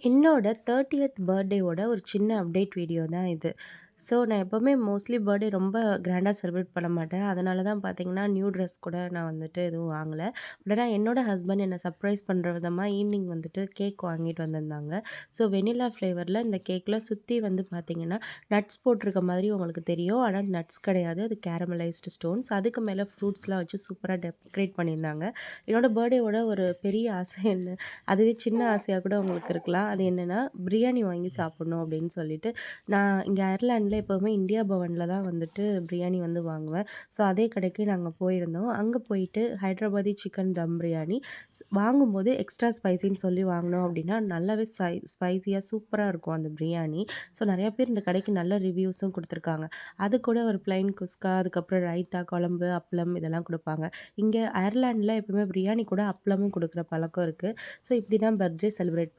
என்னோட 30த் பர்த்டேவோட ஒரு சின்ன அப்டேட் வீடியோ தான் இது. ஸோ நான் எப்பவுமே மோஸ்ட்லி பர்த்டே ரொம்ப கிராண்டா செலிப்ரேட் பண்ண மாட்டேன். அதனால தான் பார்த்தீங்கன்னா, நியூ ட்ரெஸ் கூட நான் வந்துட்டு எதுவும் வாங்கல. பட் ஆனா என்னோட ஹஸ்பண்ட் என்ன சர்ப்ரைஸ் பண்ற விதமா ஈவினிங் வந்துட்டு கேக் வாங்கிட்டு வந்திருந்தாங்க. ஸோ வெண்ணிலா ஃப்ளேவர்ல இந்த கேக்ல சுத்தி வந்து பார்த்தீங்கன்னா, நட்ஸ் போட்டிருக்க மாதிரி உங்களுக்கு தெரியும். ஆனா நட்ஸ் கிடையாது. அது கேரமலைஸ்டு ஸ்டோன்ஸ். அதுக்கு மேல ஃப்ரூட்ஸ்லாம் வச்சு சூப்பரா டெக்கரேட் பண்ணியிருந்தாங்க. என்னோட பர்த்டேவோட ஒரு பெரிய ஆசை என்ன அதுவே சின்ன ஆசையா கூட உங்களுக்கு இருக்கலாம். அது என்னன்னா, பிரியாணி வாங்கி சாப்பிடணும் அப்படின்னு சொல்லிட்டு, நான் இங்க அயர்லாண்ட்ல எப்பவுமே இந்தியா பவன்ல தான் வந்துட்டு பிரியாணி வந்து வாங்குவேன். ஸோ அதே கடைக்கு நாங்க போயிருந்தோம். அங்க போயிட்டு ஹைட்ராபாதி சிக்கன் தம் பிரியாணி வாங்கும்போது எக்ஸ்ட்ரா ஸ்பைசின்னு சொல்லி வாங்குனோம் அப்படின்னா, நல்லாவே ஸ்பைசியா சூப்பரா இருக்கும் அந்த பிரியாணி. ஸோ நெறைய பேர் இந்த கடைக்கு நல்ல ரிவ்யூஸும் குடுத்துருக்காங்க. அது கூட ஒரு பிளைன் குஸ்கா, அதுக்கப்புறம் ரைத்தா, குழம்பு, அப்பளம் இதெல்லாம் குடுப்பாங்க. இங்க அயர்லாண்ட்ல எப்பவுமே பிரியாணி கூட அப்பளமும் குடுக்குற பழக்கம் இருக்கு. ஸோ இப்படி தான் பர்த்டே செலிப்ரேட்